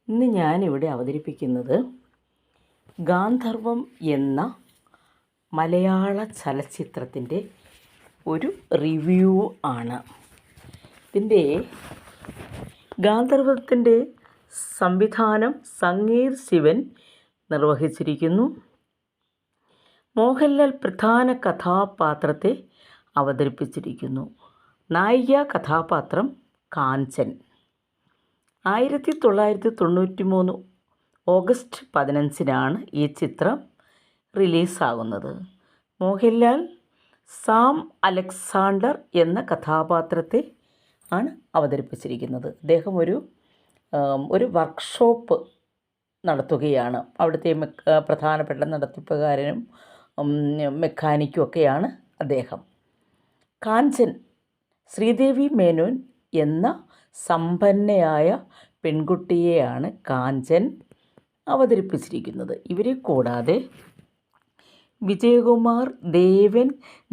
ഇന്ന് ഞാനിവിടെ അവതരിപ്പിക്കുന്നത് ഗാന്ധർവം എന്ന മലയാള ചലച്ചിത്രത്തിൻ്റെ ഒരു റിവ്യൂ ആണ്. ഇതിൻ്റെ ഗാന്ധർവത്തിൻ്റെ സംവിധാനം സംഗീത് ശിവൻ നിർവഹിച്ചിരിക്കുന്നു. മോഹൻലാൽ പ്രധാന കഥാപാത്രത്തെ അവതരിപ്പിച്ചിരിക്കുന്നു. നായിക കഥാപാത്രം കാഞ്ചൻ. 1993 ഓഗസ്റ്റ് 15 ഈ ചിത്രം റിലീസാകുന്നത്. മോഹൻലാൽ സാം അലക്സാണ്ടർ എന്ന കഥാപാത്രത്തെ ആണ് അവതരിപ്പിച്ചിരിക്കുന്നത്. അദ്ദേഹം ഒരു വർക്ക്ഷോപ്പ് നടത്തുകയാണ്. അവിടുത്തെ പ്രധാനപ്പെട്ട നടത്തിപ്പുകാരനും മെക്കാനിക്കും ഒക്കെയാണ് അദ്ദേഹം. കാഞ്ചൻ ശ്രീദേവി മേനോൻ എന്ന സമ്പന്നയായ പെൺകുട്ടിയെയാണ് കാഞ്ചൻ അവതരിപ്പിച്ചിരിക്കുന്നത്. ഇവരെ കൂടാതെ വിജയകുമാർ, ദേവൻ,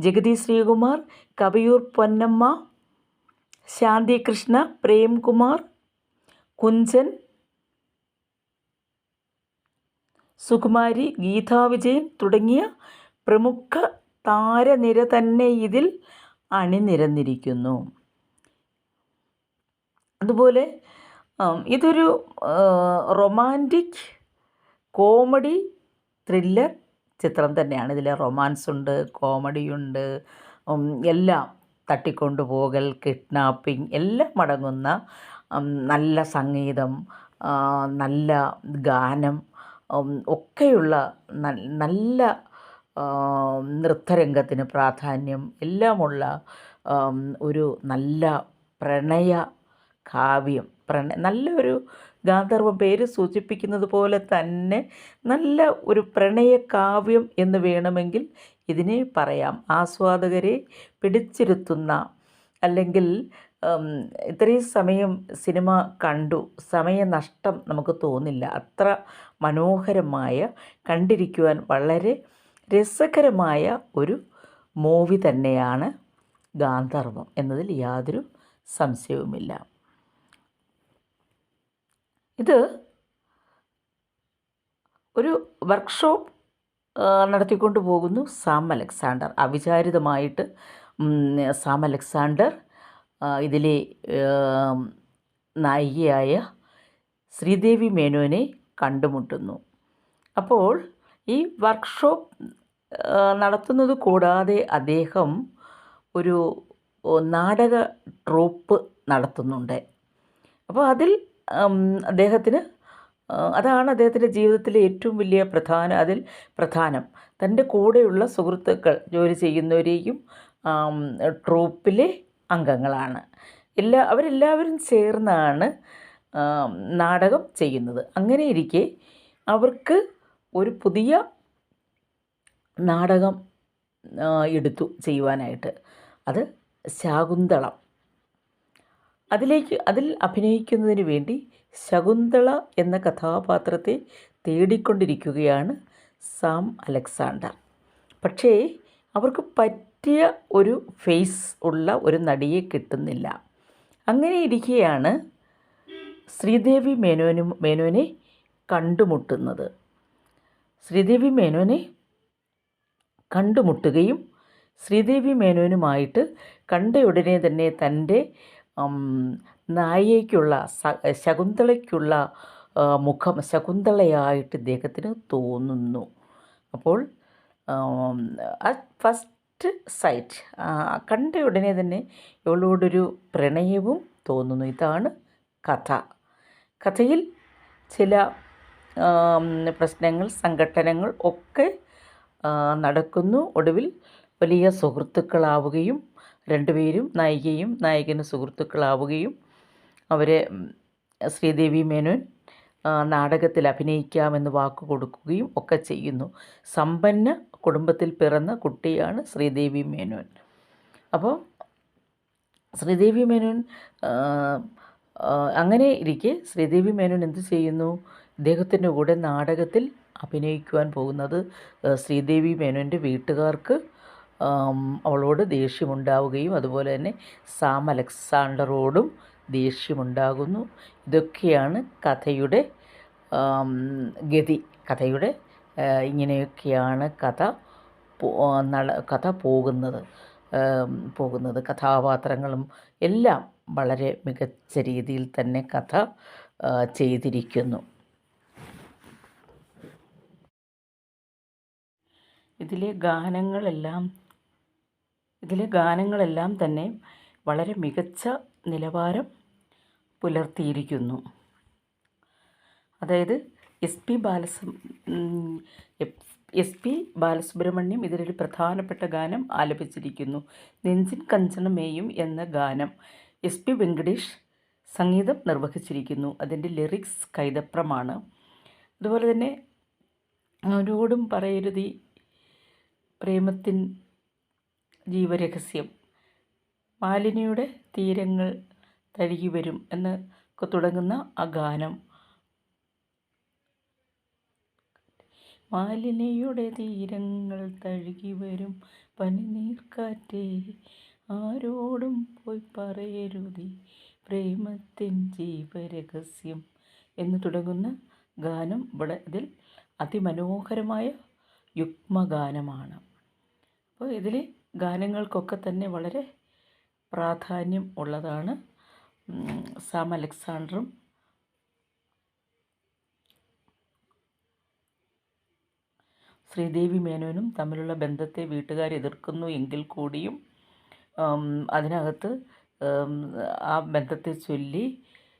ജഗതി ശ്രീകുമാർ, കവിയൂർ പൊന്നമ്മ, ശാന്തി കൃഷ്ണ, പ്രേംകുമാർ, കുഞ്ചൻ, സുകുമാരി, ഗീതാ വിജയൻ തുടങ്ങിയ പ്രമുഖ താരനിര തന്നെ ഇതിൽ അണിനിരന്നിരിക്കുന്നു. അതുപോലെ ഇതൊരു റൊമാൻറ്റിക് കോമഡി ത്രില്ലർ ചിത്രം തന്നെയാണ്. ഇതിൽ റൊമാൻസ് ഉണ്ട്, കോമഡിയുണ്ട്, എല്ലാം തട്ടിക്കൊണ്ടുപോകൽ, കിഡ്നാപ്പിംഗ് എല്ലാം അടങ്ങുന്ന നല്ല സംഗീതം, നല്ല ഗാനം ഒക്കെയുള്ള നല്ല നൃത്തരംഗത്തിന് പ്രാധാന്യം എല്ലാമുള്ള ഒരു നല്ല പ്രണയ കാവ്യം. നല്ലൊരു ഗാന്ധർവം പേര് സൂചിപ്പിക്കുന്നത് പോലെ തന്നെ നല്ല ഒരു പ്രണയ കാവ്യം എന്ന് വേണമെങ്കിൽ ഇതിനെ പറയാം. ആസ്വാദകരെ പിടിച്ചിരുത്തുന്ന, അല്ലെങ്കിൽ ഇത്രയും സമയം സിനിമ കണ്ടു സമയനഷ്ടം നമുക്ക് തോന്നില്ല. അത്ര മനോഹരമായ, കണ്ടിരിക്കുവാൻ വളരെ രസകരമായ ഒരു മൂവി തന്നെയാണ് ഗാന്ധർവം എന്നതിൽ യാതൊരു സംശയവുമില്ല. ഇത് ഒരു വർക്ക്ഷോപ്പ് നടത്തിക്കൊണ്ട് പോകുന്നു സാം അലക്സാണ്ടർ. അവിചാരിതമായിട്ട് സാം അലക്സാണ്ടർ ഇതിലെ നായികയായ ശ്രീദേവി മേനോനെ കണ്ടുമുട്ടുന്നു. അപ്പോൾ ഈ വർക്ക്ഷോപ്പ് നടത്തുന്നത് കൂടാതെ അദ്ദേഹം ഒരു നാടക ട്രൂപ്പ് നടത്തുന്നുണ്ട്. അപ്പോൾ അതാണ് അദ്ദേഹത്തിൻ്റെ ജീവിതത്തിലെ ഏറ്റവും വലിയ പ്രധാനം. തൻ്റെ കൂടെയുള്ള സുഹൃത്തുക്കൾ, ജോലി ചെയ്യുന്നവരെയും ട്രൂപ്പിലെ അംഗങ്ങളാണ്. അവരെല്ലാവരും ചേർന്നാണ് നാടകം ചെയ്യുന്നത്. അങ്ങനെ ഇരിക്കെ അവർക്ക് ഒരു പുതിയ നാടകം എടുത്തു ചെയ്യുവാനായിട്ട്. അത് ശാകുന്തളം. അതിൽ അഭിനയിക്കുന്നതിന് വേണ്ടി ശകുന്തള എന്ന കഥാപാത്രത്തെ തേടിക്കൊണ്ടിരിക്കുകയാണ് സാം അലക്സാണ്ടർ. പക്ഷേ അവർക്ക് പറ്റിയ ഒരു ഫേസ് ഉള്ള ഒരു നടിയെ കിട്ടുന്നില്ല. അങ്ങനെ ഇരിക്കെയാണ് ശ്രീദേവി മേനോനെ കണ്ടുമുട്ടുന്നത്. ശ്രീദേവി മേനോനെ കണ്ടുമുട്ടുകയും ശ്രീദേവി മേനോനുമായിട്ട് കണ്ടയുടനെ തന്നെ തൻ്റെ നായികയ്ക്കുള്ള ശകുന്തളയ്ക്കുള്ള മുഖം ശകുന്തളയായിട്ട് ഇദ്ദേഹത്തിന് തോന്നുന്നു. അപ്പോൾ ഫസ്റ്റ് സൈറ്റ് കണ്ടയുടനെ തന്നെ ഇവളോടൊരു പ്രണയവും തോന്നുന്നു. ഇതാണ് കഥയിൽ ചില പ്രശ്നങ്ങൾ, സംഘട്ടനങ്ങൾ ഒക്കെ നടക്കുന്നു. ഒടുവിൽ വലിയ സുഹൃത്തുക്കളാവുകയും രണ്ടുപേരും, നായികയും നായകനും സുഹൃത്തുക്കളാവുകയും അവരെ ശ്രീദേവി മേനോൻ നാടകത്തിൽ അഭിനയിക്കാമെന്ന് വാക്ക് കൊടുക്കുകയും ഒക്കെ ചെയ്യുന്നു. സമ്പന്ന കുടുംബത്തിൽ പിറന്ന കുട്ടിയാണ് ശ്രീദേവി മേനോൻ. അപ്പോൾ ശ്രീദേവി മേനോൻ അങ്ങനെ ഇരിക്കെ ശ്രീദേവി മേനോൻ എന്ത് ചെയ്യുന്നു? ഇദ്ദേഹത്തിൻ്റെ കൂടെ നാടകത്തിൽ അഭിനയിക്കുവാൻ പോകുന്നത് ശ്രീദേവി മേനോൻ്റെ വീട്ടുകാർക്ക് അവളോട് ദേഷ്യമുണ്ടാവുകയും അതുപോലെ തന്നെ സാം അലക്സാണ്ടറോടും ദേഷ്യമുണ്ടാകുന്നു. ഇതൊക്കെയാണ് കഥയുടെ ഗതി, കഥയുടെ ഇങ്ങനെയൊക്കെയാണ് കഥ പോകുന്നത്. കഥാപാത്രങ്ങളും എല്ലാം വളരെ മികച്ച രീതിയിൽ തന്നെ കഥ ചെയ്തിരിക്കുന്നു. ഇതിലെ ഗാനങ്ങളെല്ലാം തന്നെ വളരെ മികച്ച നിലവാരം പുലർത്തിയിരിക്കുന്നു. അതായത് എസ് പി ബാലസുബ്രഹ്മണ്യം ഇതിലൊരു പ്രധാനപ്പെട്ട ഗാനം ആലപിച്ചിരിക്കുന്നു. നെഞ്ചിൻ കഞ്ചണമേയും എന്ന ഗാനം എസ് പി വെങ്കടേഷ് സംഗീതം നിർവഹിച്ചിരിക്കുന്നു. അതിൻ്റെ ലിറിക്സ് കൈതപ്രമാണ്. അതുപോലെ തന്നെ ആരോടും പറയരുതി പ്രേമത്തിൻ ജീവരഹസ്യം, മാലിനിയുടെ തീരങ്ങൾ തഴുകി വരും എന്നൊക്കെ തുടങ്ങുന്ന ആ ഗാനം, മാലിനിയുടെ തീരങ്ങൾ തഴുകി വരും പനിനീർക്കാറ്റേ, ആരോടും പോയി പറയരുതി പ്രേമത്തിൻ ജീവരഹസ്യം എന്ന് തുടങ്ങുന്ന ഗാനം ഇതിൽ അതിമനോഹരമായ യുഗ്മഗാനമാണ്. അപ്പോൾ ഇതിലെ ഗാനങ്ങൾക്കൊക്കെ തന്നെ വളരെ പ്രാധാന്യം ഉള്ളതാണ്. സാം അലക്സാണ്ടറും ശ്രീദേവി മേനോനും തമ്മിലുള്ള ബന്ധത്തെ വീട്ടുകാർ എതിർക്കുന്നു എങ്കിൽ കൂടിയും അതിനകത്ത് ആ ബന്ധത്തെ ചൊല്ലി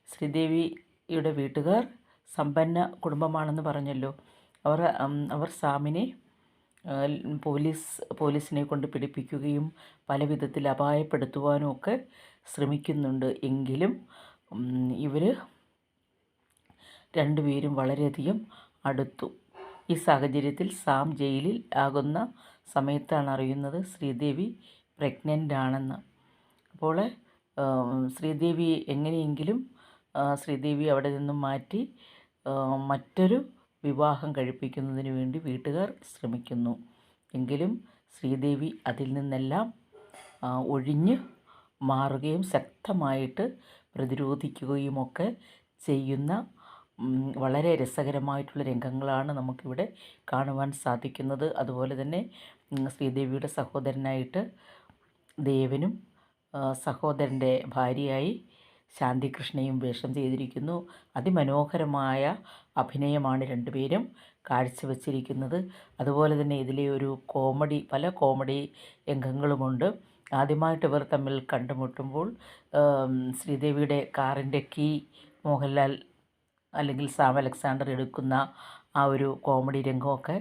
ശ്രീദേവിയുടെ വീട്ടുകാർ സമ്പന്ന കുടുംബമാണെന്ന് പറഞ്ഞല്ലോ. അവർ സാമിനെ പോലീസിനെ കൊണ്ട് പിടിപ്പിക്കുകയും പല വിധത്തിൽ അപായപ്പെടുത്തുവാനും ഒക്കെ ശ്രമിക്കുന്നുണ്ട്. എങ്കിലും ഇവർ രണ്ടുപേരും വളരെയധികം അടുത്തു. ഈ സാഹചര്യത്തിൽ സാം ജയിലിൽ ആകുന്ന സമയത്താണ് അറിയുന്നത് ശ്രീദേവി പ്രഗ്നൻ്റ് ആണെന്ന്. അപ്പോൾ ശ്രീദേവി എങ്ങനെയെങ്കിലും ശ്രീദേവി അവിടെ നിന്നും മാറ്റി മറ്റൊരു വിവാഹം കഴിപ്പിക്കുന്നതിന് വേണ്ടി വീട്ടുകാർ ശ്രമിക്കുന്നു. എങ്കിലും ശ്രീദേവി അതിൽ നിന്നെല്ലാം ഒഴിഞ്ഞ് മാറുകയും ശക്തമായിട്ട് പ്രതിരോധിക്കുകയുമൊക്കെ ചെയ്യുന്ന വളരെ രസകരമായിട്ടുള്ള രംഗങ്ങളാണ് നമുക്കിവിടെ കാണുവാൻ സാധിക്കുന്നത്. അതുപോലെ തന്നെ ശ്രീദേവിയുടെ സഹോദരനായിട്ട് ദേവനും സഹോദരൻ്റെ ഭാര്യയായി ശാന്തികൃഷ്ണയും വേഷം ചെയ്തിരിക്കുന്നു. അതിമനോഹരമായ അഭിനയമാണ് രണ്ടുപേരും കാഴ്ചവെച്ചിരിക്കുന്നത്. അതുപോലെ തന്നെ ഇതിലെ പല കോമഡി രംഗങ്ങളുമുണ്ട്. ആദ്യമായിട്ട് ഇവർ തമ്മിൽ കണ്ടുമുട്ടുമ്പോൾ ശ്രീദേവിയുടെ കാറിൻ്റെ കീ മോഹൻലാൽ അല്ലെങ്കിൽ സാം അലക്സാണ്ടർ എടുക്കുന്ന ആ ഒരു കോമഡി രംഗമൊക്കെ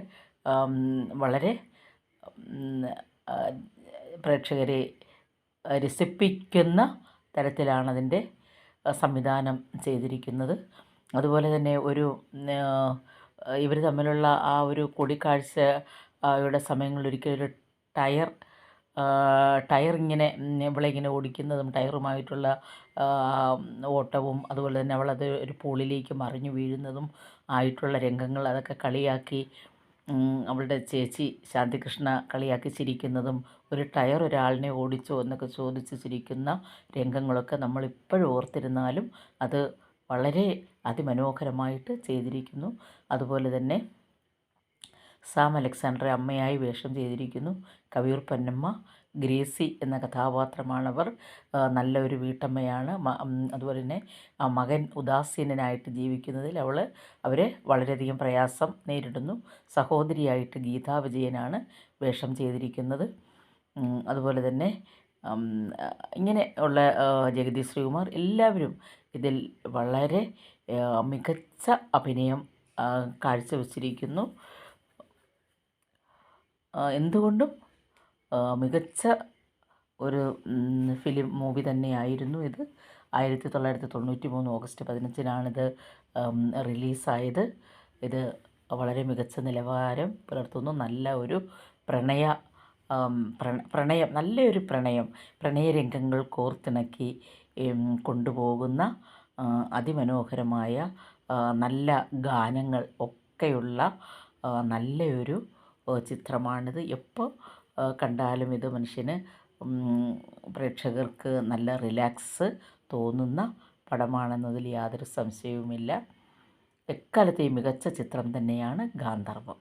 വളരെ പ്രേക്ഷകരെ രസിപ്പിക്കുന്ന തരത്തിലാണ് അതിൻ്റെ സംവിധാനം ചെയ്തിരിക്കുന്നത്. അതുപോലെ തന്നെ ഇവർ തമ്മിലുള്ള ആ ഒരു കൂടിക്കാഴ്ചയുടെ സമയങ്ങളിലൊരിക്കലൊരു ടയർ ഇങ്ങനെ ഇവളിങ്ങനെ ഓടിക്കുന്നതും ടയറുമായിട്ടുള്ള ഓട്ടവും അതുപോലെ തന്നെ അവളത് ഒരു പൂളിലേക്ക് മറിഞ്ഞു വീഴുന്നതും ആയിട്ടുള്ള രംഗങ്ങൾ, അതൊക്കെ കളിയാക്കി അവളുടെ ചേച്ചി ശാന്തികൃഷ്ണ കളിയാക്കി ചിരിക്കുന്നതും ഒരു ടയർ ഒരാളിനെ ഓടിച്ചോ എന്നൊക്കെ ചോദിച്ച് ചിരിക്കുന്ന രംഗങ്ങളൊക്കെ നമ്മളിപ്പോഴും ഓർത്തിരുന്നാലും അത് വളരെ അതിമനോഹരമായിട്ട് ചെയ്തിരിക്കുന്നു. അതുപോലെ തന്നെ സാം അലക്സാണ്ടറെ അമ്മയായി വേഷം ചെയ്തിരിക്കുന്നു കവിയൂർ പൊന്നമ്മ. ഗ്രേസി എന്ന കഥാപാത്രമാണവർ. നല്ലൊരു വീട്ടമ്മയാണ്. അതുപോലെ തന്നെ ആ മകൻ ഉദാസീനനായിട്ട് ജീവിക്കുന്നതിൽ അവരെ വളരെയധികം പ്രയാസം നേരിടുന്നു. സഹോദരിയായിട്ട് ഗീതാ വിജയനാണ് വേഷം ചെയ്തിരിക്കുന്നത്. അതുപോലെ തന്നെ ഇങ്ങനെ ഉള്ള ജഗതി ശ്രീകുമാർ, എല്ലാവരും ഇതിൽ വളരെ മികച്ച അഭിനയം കാഴ്ചവെച്ചിരിക്കുന്നു. എന്തുകൊണ്ടും മികച്ച ഒരു മൂവി തന്നെയായിരുന്നു ഇത്. 1993 ഓഗസ്റ്റ് 15-നാണിത് റിലീസായത്. ഇത് വളരെ മികച്ച നിലവാരം പുലർത്തുന്നു. നല്ല ഒരു നല്ലൊരു പ്രണയരംഗങ്ങൾ കോർത്തിണക്കി കൊണ്ടുപോകുന്ന അതിമനോഹരമായ നല്ല ഗാനങ്ങൾ ഒക്കെയുള്ള നല്ലൊരു ചിത്രമാണിത്. എപ്പോൾ കണ്ടാലും ഇത് മനുഷ്യന് പ്രേക്ഷകർക്ക് നല്ല റിലാക്സ് തോന്നുന്ന പടമാണെന്നതിൽ യാതൊരു സംശയവുമില്ല. എക്കാലത്തെയും മികച്ച ചിത്രം തന്നെയാണ് ഗാന്ധർവം.